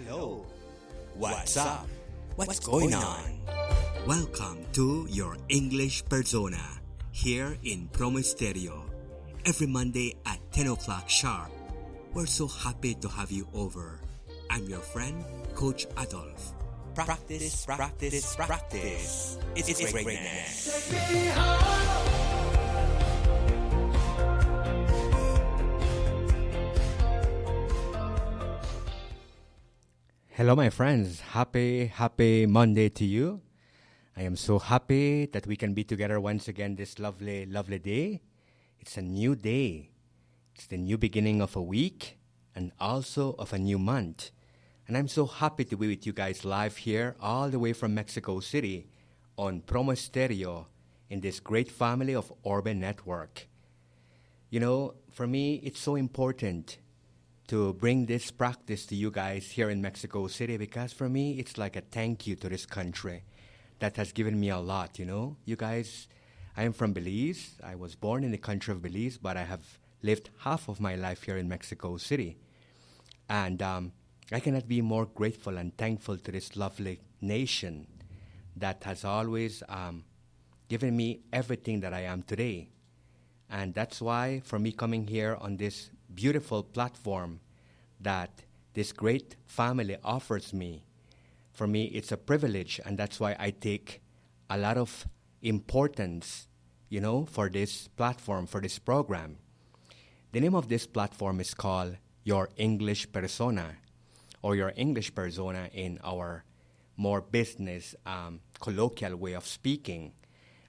Hello. What's up? What's going on? Welcome to your English Persona here in Promo Stereo. Every Monday at 10 o'clock sharp. We're so happy to have you over. I'm your friend, Coach Adolf. Practice. It's greatness. Hello, my friends. Happy Monday to you. I am so happy that we can be together once again this lovely day. It's a new day. It's the new beginning of a week and also of a new month. And I'm so happy to be with you guys live here all the way from Mexico City on Promo Stereo in this great family of Orbe Network. You know, for me, it's so important to bring this practice to you guys here in Mexico City because for me, it's like a thank you to this country that has given me a lot, you know. You guys, I am from Belize. I was born in the country of Belize, but I have lived half of my life here in Mexico City. And I cannot be more grateful and thankful to this lovely nation that has always given me everything that I am today. And that's why, for me coming here on this beautiful platform that this great family offers me, for me it's a privilege, and that's why I take a lot of importance, you know, for this platform, for this program. The name of this platform is called Your English Persona, or Your English Persona in our more business, colloquial way of speaking.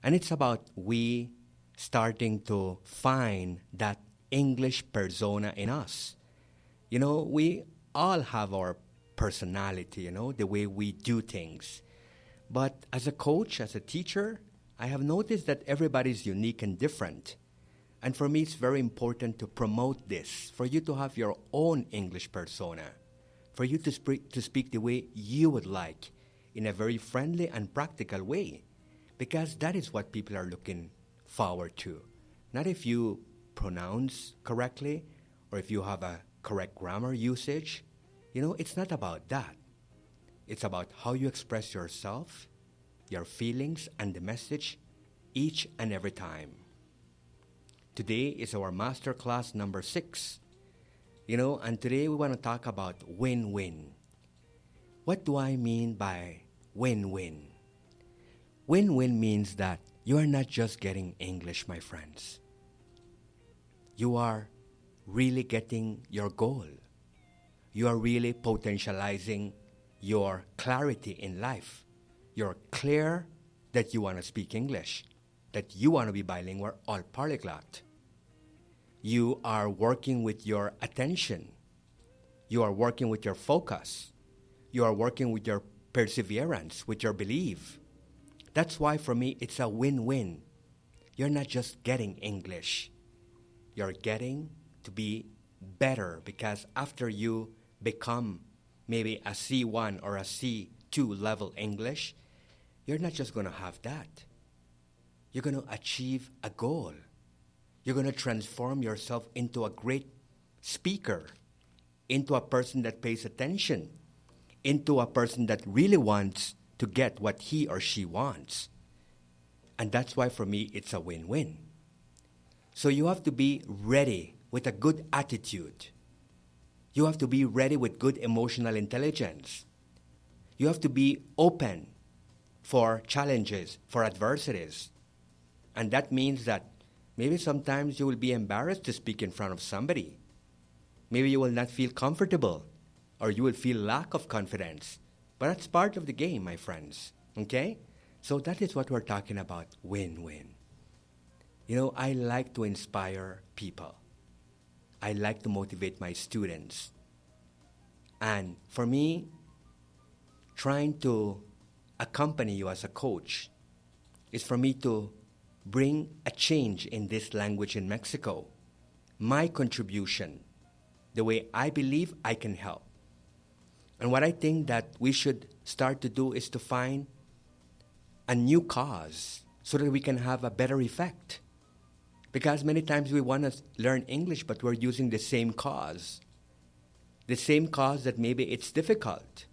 And it's about we starting to find that English persona in us. You know, we all have our personality, you know, the way we do things. But as a coach, as a teacher, I have noticed that everybody's unique and different. And for me, it's very important to promote this, for you to have your own English persona, for you to speak the way you would like, in a very friendly and practical way, because that is what people are looking forward to. Not if you pronounce correctly or if you have a correct grammar usage. You know, it's not about that. It's about how you express yourself, your feelings, and the message each and every time. Today is our masterclass number 6. You know, and today we want to talk about win-win. What do I mean by win-win? Win-win means that you are not just getting English, my friends. You are really getting your goal. You are really potentializing your clarity in life. You're clear that you want to speak English, that you want to be bilingual or polyglot. You are working with your attention. You are working with your focus. You are working with your perseverance, with your belief. That's why for me it's a win-win. You're not just getting English. You're getting to be better, because after you become maybe a C1 or a C2 level English, you're not just going to have that. You're going to achieve a goal. You're going to transform yourself into a great speaker, into a person that pays attention, into a person that really wants to get what he or she wants. And that's why for me it's a win-win. So you have to be ready with a good attitude. You have to be ready with good emotional intelligence. You have to be open for challenges, for adversities. And that means that maybe sometimes you will be embarrassed to speak in front of somebody. Maybe you will not feel comfortable, or you will feel lack of confidence. But that's part of the game, my friends. Okay? So that is what we're talking about, win-win. You know, I like to inspire people. I like to motivate my students. And for me, trying to accompany you as a coach is for me to bring a change in this language in Mexico. My contribution, the way I believe I can help. And what I think that we should start to do is to find a new cause so that we can have a better effect. Because many times we want to learn English, but we're using the same cause. The same cause that maybe it's difficult.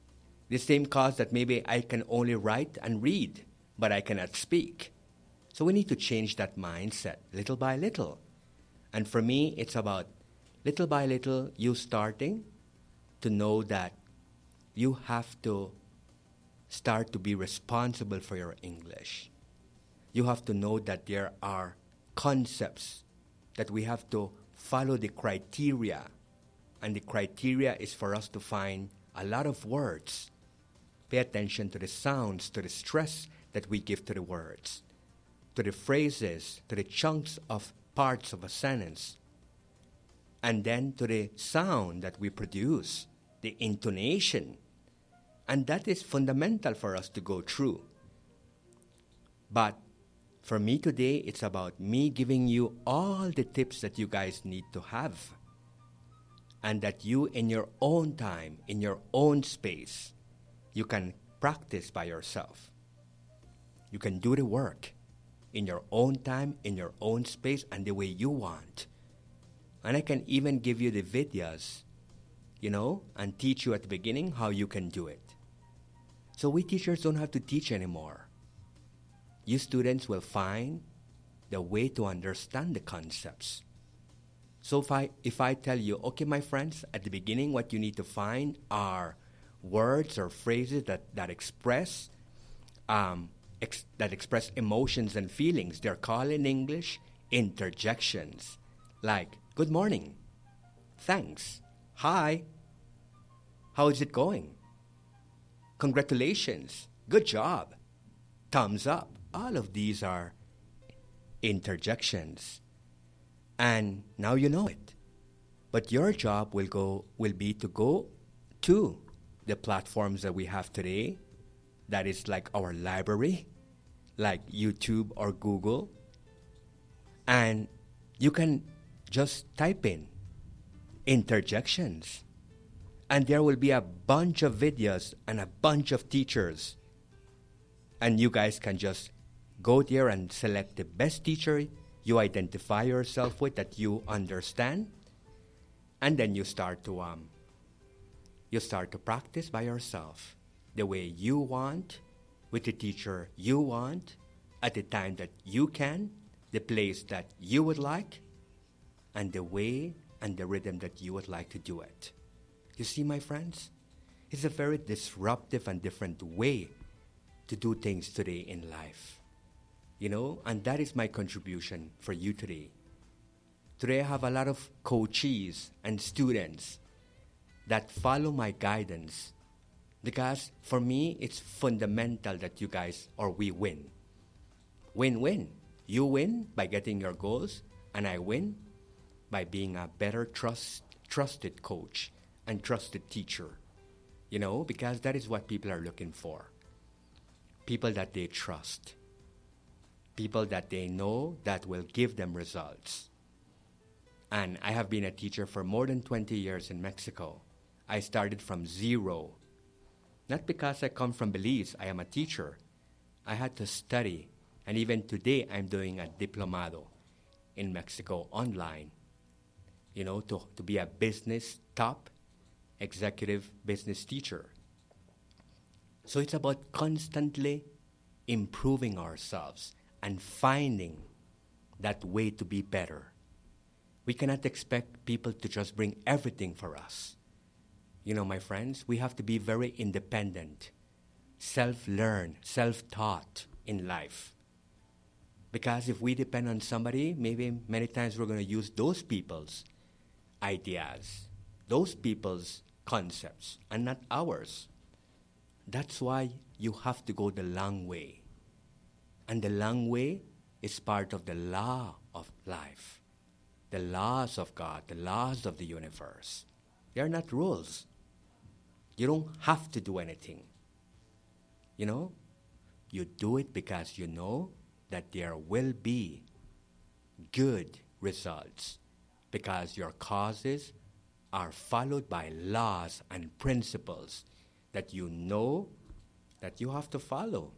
The same cause that maybe I can only write and read, but I cannot speak. So we need to change that mindset little by little. And for me, it's about little by little you starting to know that you have to start to be responsible for your English. You have to know that there are concepts that we have to follow the criteria. And the criteria is for us to find a lot of words. Pay attention to the sounds, to the stress that we give to the words, to the phrases, to the chunks of parts of a sentence, and then to the sound that we produce, the intonation. And that is fundamental for us to go through. But for me today, it's about me giving you all the tips that you guys need to have. And that you, in your own time, in your own space, you can practice by yourself. You can do the work in your own time, in your own space, and the way you want. And I can even give you the videos, and teach you at the beginning how you can do it. So we teachers don't have to teach anymore. You students will find the way to understand the concepts. So if I tell you, okay, my friends, at the beginning what you need to find are words or phrases that express emotions and feelings. They're called in English interjections, like good morning, thanks, hi, how is it going, congratulations, good job, thumbs up. All of these are interjections. And now you know it. But your job will be to go to the platforms that we have today, that is like our library, like YouTube or Google, and you can just type in interjections, and there will be a bunch of videos and a bunch of teachers, and you guys can just go there and select the best teacher you identify yourself with, that you understand, and then you start to practice by yourself the way you want, with the teacher you want, at the time that you can, the place that you would like, and the way and the rhythm that you would like to do it. You see, my friends, it's a very disruptive and different way to do things today in life. And that is my contribution for you today. Today I have a lot of coachees and students that follow my guidance, because for me it's fundamental that you guys or we win. Win-win. You win by getting your goals, and I win by being a better trusted coach and trusted teacher. Because that is what people are looking for. People that they trust. People that they know that will give them results. And I have been a teacher for more than 20 years in Mexico. I started from zero. Not because I come from Belize, I am a teacher. I had to study. And even today, I'm doing a diplomado in Mexico online, to be a top executive business teacher. So it's about constantly improving ourselves and finding that way to be better. We cannot expect people to just bring everything for us. My friends, we have to be very independent, self-learn, self-taught in life. Because if we depend on somebody, maybe many times we're going to use those people's ideas, those people's concepts, and not ours. That's why you have to go the long way. And the long way is part of the law of life, the laws of God, the laws of the universe. They are not rules. You don't have to do anything. You do it because you know that there will be good results, because your causes are followed by laws and principles that you know that you have to follow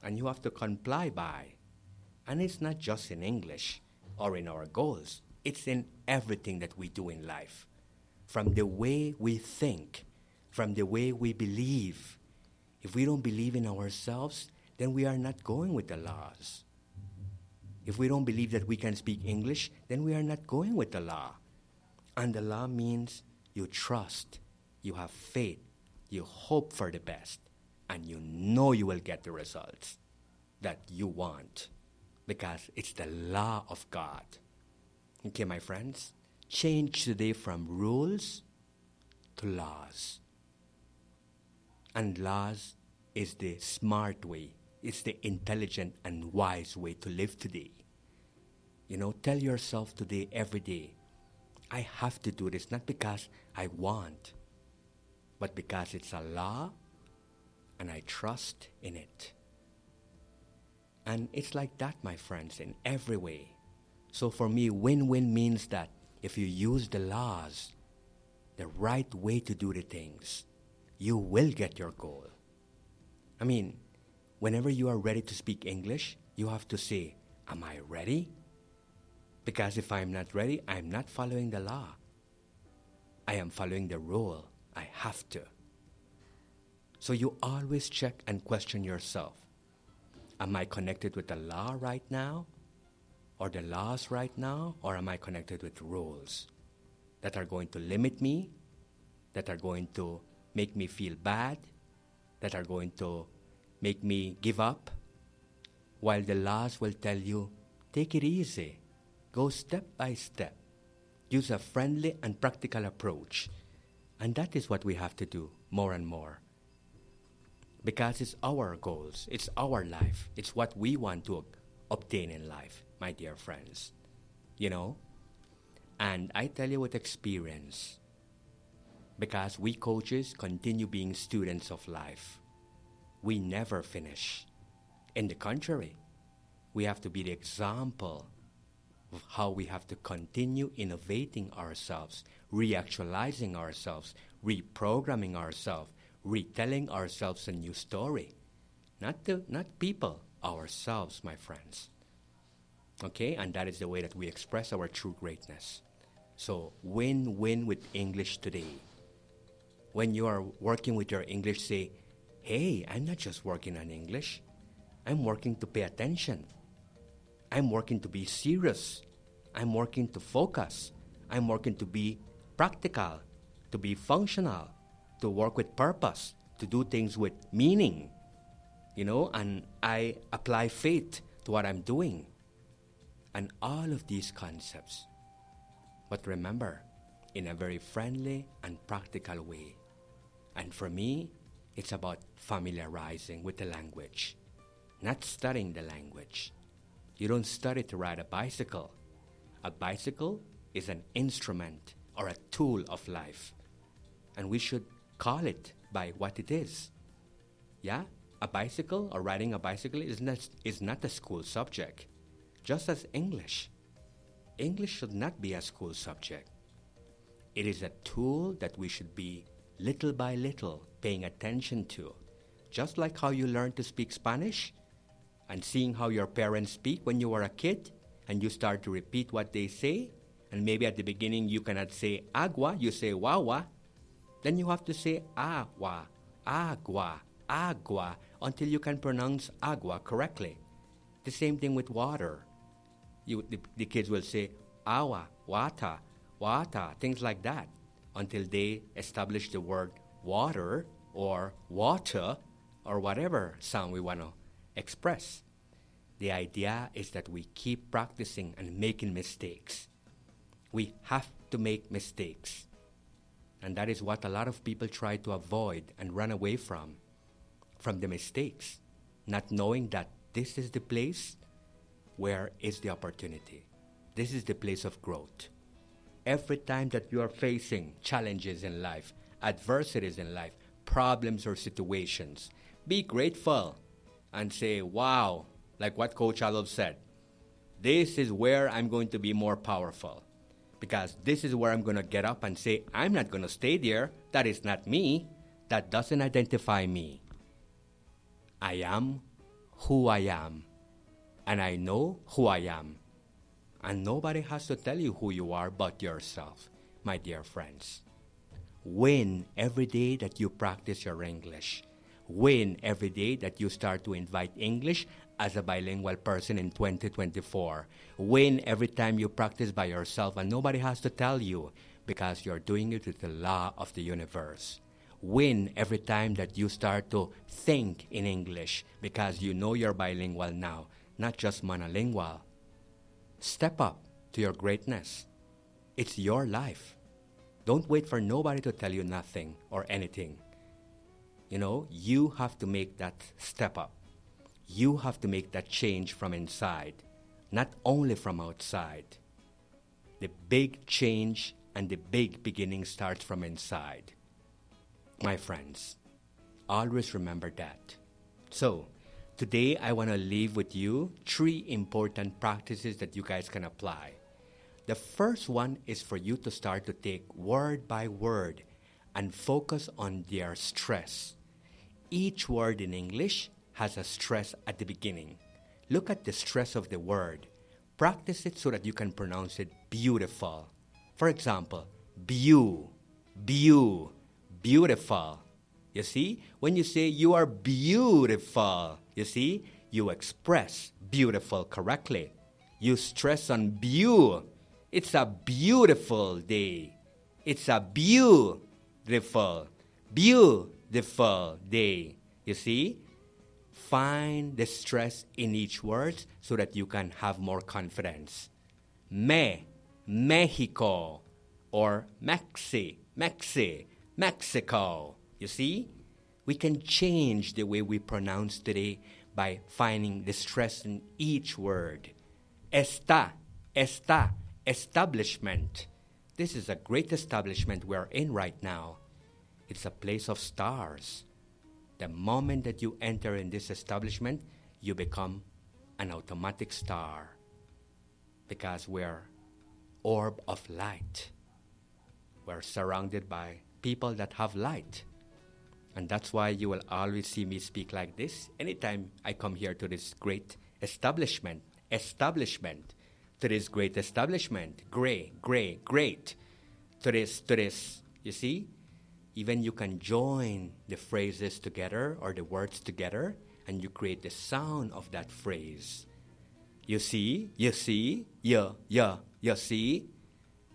and you have to comply by. And it's not just in English or in our goals. It's in everything that we do in life. from the way we think, from the way we believe. If we don't believe in ourselves, then we are not going with the laws. If we don't believe that we can speak English, then we are not going with the law. And the law means you trust, you have faith, you hope for the best, and you know you will get the results that you want because it's the law of God. Okay, my friends? Change today from rules to laws. And laws is the smart way. It's the intelligent and wise way to live today. You know, tell yourself today, every day, I have to do this, not because I want, but because it's a law and I trust in it. And it's like that, my friends, in every way. So for me, win-win means that if you use the laws, the right way to do the things, you will get your goal. I mean, whenever you are ready to speak English, you have to say, am I ready? Because if I'm not ready, I'm not following the law. I am following the rule. I have to. So you always check and question yourself. Am I connected with the law right now? Or the laws right now? Or am I connected with rules that are going to limit me, that are going to make me feel bad, that are going to make me give up? While the laws will tell you, take it easy. Go step by step. Use a friendly and practical approach. And that is what we have to do more and more. Because it's our goals. It's our life. It's what we want to obtain in life, my dear friends. You know? And I tell you with experience. Because we coaches continue being students of life. We never finish. In the contrary, we have to be the example of how we have to continue innovating ourselves, reactualizing ourselves, reprogramming ourselves, retelling ourselves a new story. Not people, ourselves, my friends. Okay? And that is the way that we express our true greatness. So, win-win with English today. When you are working with your English, say, hey, I'm not just working on English. I'm working to pay attention. I'm working to be serious. I'm working to focus. I'm working to be practical, to be functional, to work with purpose, to do things with meaning. You know, and I apply faith to what I'm doing. And all of these concepts. But remember, in a very friendly and practical way. And for me, it's about familiarizing with the language, not studying the language. You don't study to ride a bicycle. A bicycle is an instrument or a tool of life. And we should call it by what it is. Yeah? A bicycle or riding a bicycle is not a school subject. Just as English. English should not be a school subject. It is a tool that we should be little by little paying attention to. Just like how you learn to speak Spanish and seeing how your parents speak when you were a kid and you start to repeat what they say, and maybe at the beginning you cannot say agua, you say wawa, then you have to say agua, agua, agua until you can pronounce agua correctly. The same thing with water. The kids will say agua, water, water, things like that until they establish the word water or water or whatever sound we want to express. The idea is that we keep practicing and making mistakes. We have to make mistakes. And that is what a lot of people try to avoid and run away from the mistakes, not knowing that this is the place where is the opportunity. This is the place of growth. Every time that you are facing challenges in life, adversities in life, problems or situations, be grateful and say, wow, like what Coach Alov said, this is where I'm going to be more powerful. Because this is where I'm going to get up and say, I'm not going to stay there. That is not me. That doesn't identify me. I am who I am. And I know who I am. And nobody has to tell you who you are but yourself, my dear friends. Win every day that you practice your English. Win every day that you start to invite English as a bilingual person in 2024. Win every time you practice by yourself and nobody has to tell you because you're doing it with the law of the universe. Win every time that you start to think in English because you know you're bilingual now, not just monolingual. Step up to your greatness. It's your life. Don't wait for nobody to tell you nothing or anything. You know, you have to make that step up. You have to make that change from inside, not only from outside. The big change and the big beginning starts from inside. My friends, always remember that. So, today I want to leave with you 3 important practices that you guys can apply. The first one is for you to start to take word by word and focus on their stress. Each word in English has a stress at the beginning. Look at the stress of the word. Practice it so that you can pronounce it beautiful. For example, beautiful. You see, when you say you are beautiful, you see, you express beautiful correctly. You stress on It's a beautiful day. It's a beautiful day. You see? Find the stress in each word so that you can have more confidence. Mexico, or Mexico. You see? We can change the way we pronounce today by finding the stress in each word. Establishment. This is a great establishment we're in right now. It's a place of stars. The moment that you enter in this establishment, you become an automatic star because we're orb of light. We're surrounded by people that have light. And that's why you will always see me speak like this anytime I come here to this great establishment. To this great establishment. Great. To this. You see? Even you can join the phrases together or the words together and you create the sound of that phrase. You see? You see?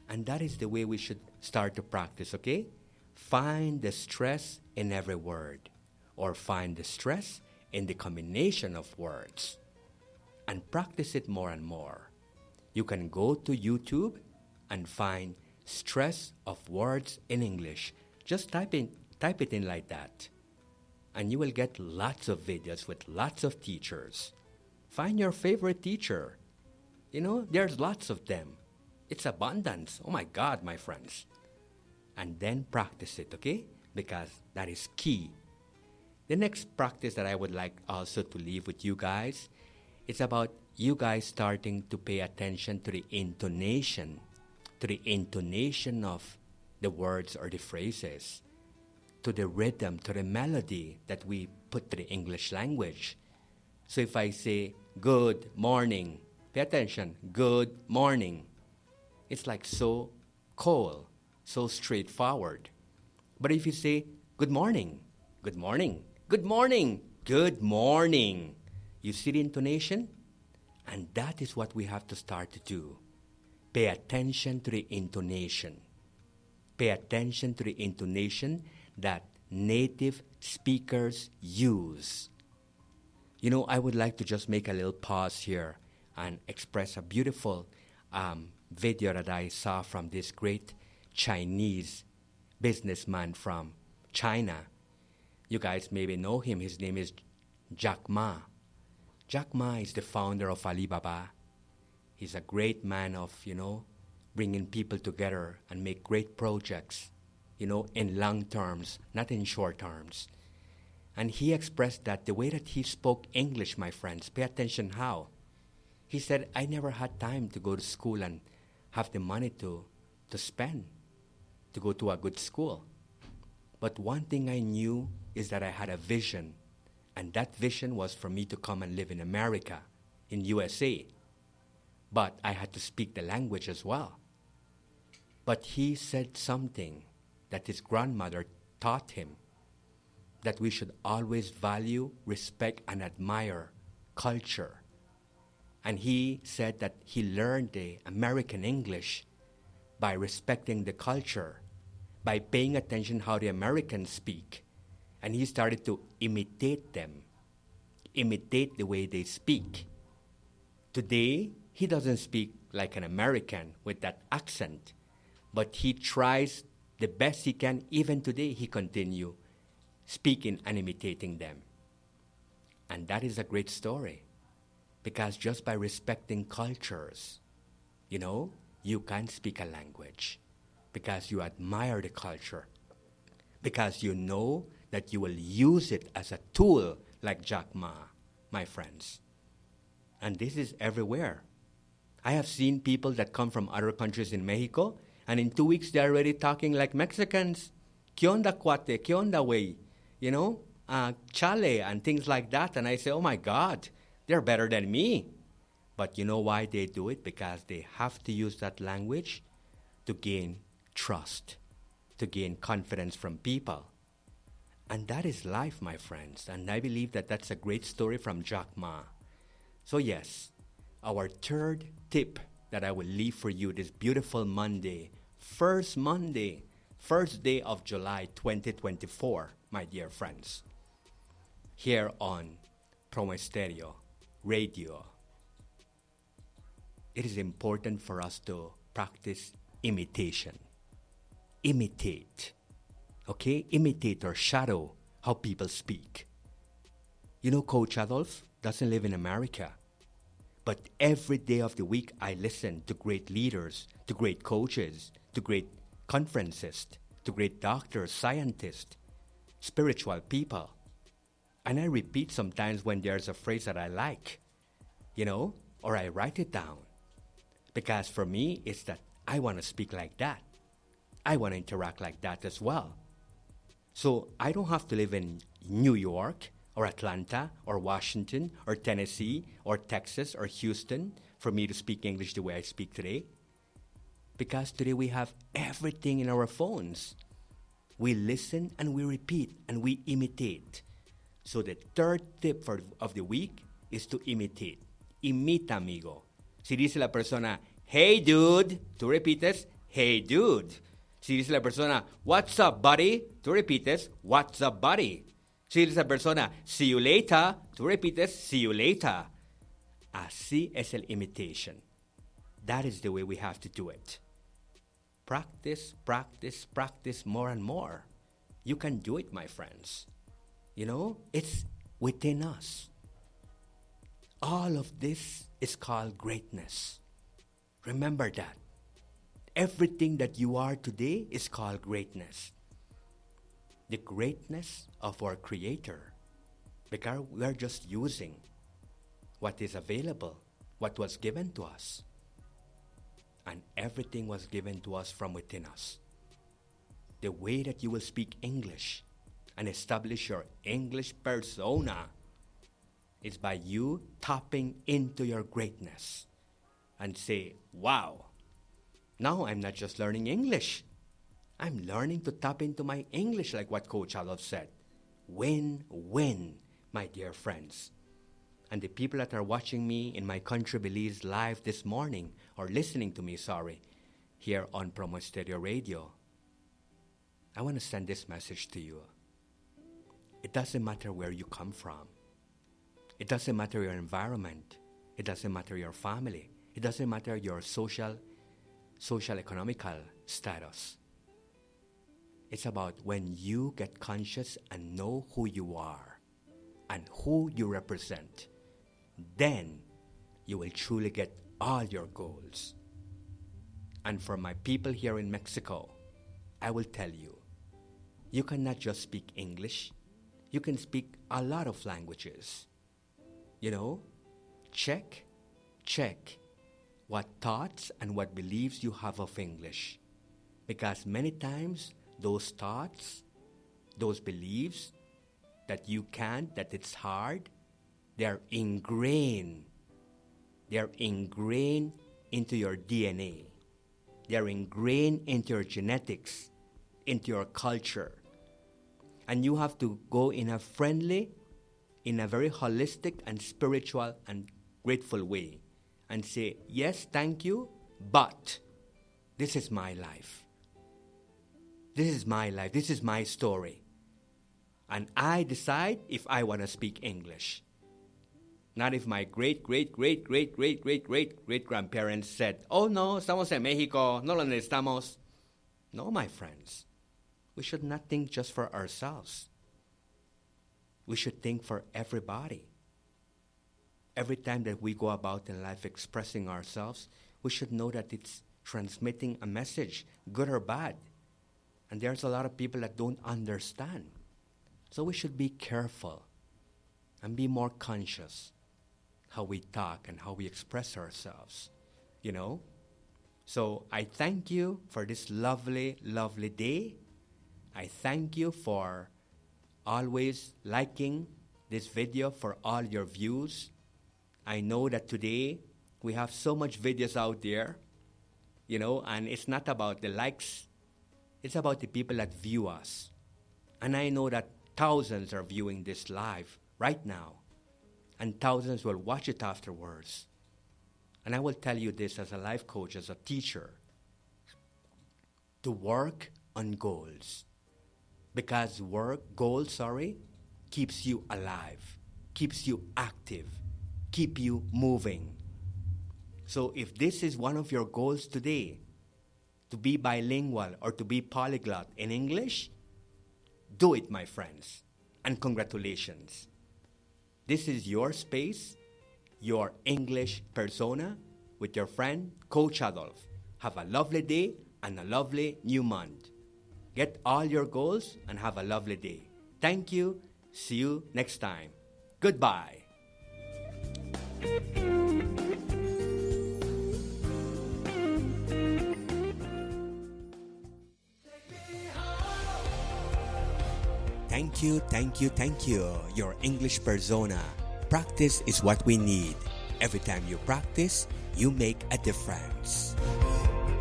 And that is the way we should start to practice, okay? Find the stress in every word or find the stress in the combination of words and practice it more and more. You can go to YouTube and find stress of words in English. Just type it in like that. And you will get lots of videos with lots of teachers. Find your favorite teacher. You know, there's lots of them. It's abundance. Oh my God, my friends. And then practice it, okay? Because that is key. The next practice that I would like also to leave with you guys, it's about you guys starting to pay attention to the intonation of the words or the phrases, to the rhythm, to the melody that we put to the English language. So if I say, good morning, pay attention, good morning. It's like so cold, so straightforward. But if you say, good morning, you see the intonation? And that is what we have to start to do. Pay attention to the intonation. Pay attention to the intonation that native speakers use. You know, I would like to just make a little pause here and express a beautiful video that I saw from this great Chinese businessman from China. You guys maybe know him. His name is Jack Ma. Jack Ma is the founder of Alibaba. He's a great man of, bringing people together and make great projects, in long terms, not in short terms. And he expressed that the way that he spoke English, my friends, pay attention how. He said, I never had time to go to school and have the money to spend to go to a good school. But one thing I knew is that I had a vision, and that vision was for me to come and live in America, in USA. But I had to speak the language as well. But he said something that his grandmother taught him, that we should always value, respect, and admire culture. And he said that he learned the American English by respecting the culture, by paying attention how the Americans speak. And he started to imitate them, imitate the way they speak. Today, he doesn't speak like an American with that accent, but he tries the best he can. Even today, he continues speaking and imitating them. And that is a great story, because just by respecting cultures, you can speak a language, because you admire the culture, because you know that you will use it as a tool like Jack Ma, my friends. And this is everywhere. I have seen people that come from other countries in Mexico, and in 2 weeks they're already talking like Mexicans. ¿Qué onda, cuate? ¿Qué onda, güey? Chale, and things like that. And I say, oh my God, they're better than me. But you know why they do it? Because they have to use that language to gain trust, to gain confidence from people. And that is life, my friends. And I believe that that's a great story from Jack Ma. So yes, our third tip that I will leave for you this beautiful first day of July 2024, my dear friends, here on Promo Stereo Radio. It is important for us to practice imitation. Imitate. Okay? Imitate or shadow how people speak. Coach Adolf doesn't live in America. But every day of the week, I listen to great leaders, to great coaches, to great conferences, to great doctors, scientists, spiritual people. And I repeat sometimes when there's a phrase that I like, or I write it down. Because for me, it's that I want to speak like that. I want to interact like that as well. So I don't have to live in New York or Atlanta or Washington or Tennessee or Texas or Houston for me to speak English the way I speak today. Because today we have everything in our phones. We listen and we repeat and we imitate. So the third tip of the week is to imitate. Imita, amigo. Si dice la persona, hey dude, tú repites, hey dude. Si dice la persona, what's up buddy, tú repites, what's up buddy. Si dice la persona, see you later, tú repites, see you later. Así es el imitation. That is the way we have to do it. Practice, practice, practice more and more. You can do it, my friends. It's within us. All of this is called greatness. Remember that. Everything that you are today is called greatness. The greatness of our Creator. Because we are just using what is available, what was given to us. And everything was given to us from within us. The way that you will speak English and establish your English persona is by you tapping into your greatness and say, wow, now I'm not just learning English. I'm learning to tap into my English like what Coach Adolf said. Win-win, my dear friends. And the people that are watching me in my country Belize live this morning, or listening to me, here on Promo Stereo Radio, I want to send this message to you. It doesn't matter where you come from. It doesn't matter your environment. It doesn't matter your family. It doesn't matter your social economical status. It's about when you get conscious and know who you are and who you represent, then you will truly get all your goals. And for my people here in Mexico, I will tell you, you cannot just speak English. You can speak a lot of languages. Check what thoughts and what beliefs you have of English. Because many times, those thoughts, those beliefs that you can't, that it's hard, they're ingrained. They're ingrained into your DNA. They're ingrained into your genetics. into your culture. And you have to go in a friendly, in a very holistic and spiritual and grateful way and say, yes, thank you, but this is my life. This is my life. This is my story. And I decide if I want to speak English. Not if my great-great-great-great-great-great-great-grandparents said, oh no, estamos en México, no lo necesitamos. No, my friends. We should not think just for ourselves. We should think for everybody. Every time that we go about in life expressing ourselves, we should know that it's transmitting a message, good or bad. And there's a lot of people that don't understand. So we should be careful and be more conscious how we talk and how we express ourselves, you know? So I thank you for this lovely, lovely day. I thank you for always liking this video, for all your views. I know that today we have so much videos out there, you know, and it's not about the likes. It's about the people that view us. And I know that thousands are viewing this live right now. And thousands will watch it afterwards. And I will tell you this as a life coach, as a teacher. To work on goals. Because goals keeps you alive, keeps you active, keep you moving. So if this is one of your goals today, to be bilingual or to be polyglot in English, do it, my friends. And congratulations. This is your space, your English persona, with your friend, Coach Adolf. Have a lovely day and a lovely new month. Get all your goals and have a lovely day. Thank you. See you next time. Goodbye. Thank you, thank you, thank you. Your English persona. Practice is what we need. Every time you practice, you make a difference.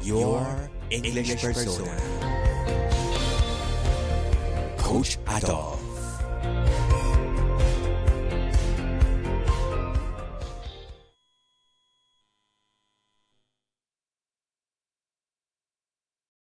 Your English persona. Coach Adolf.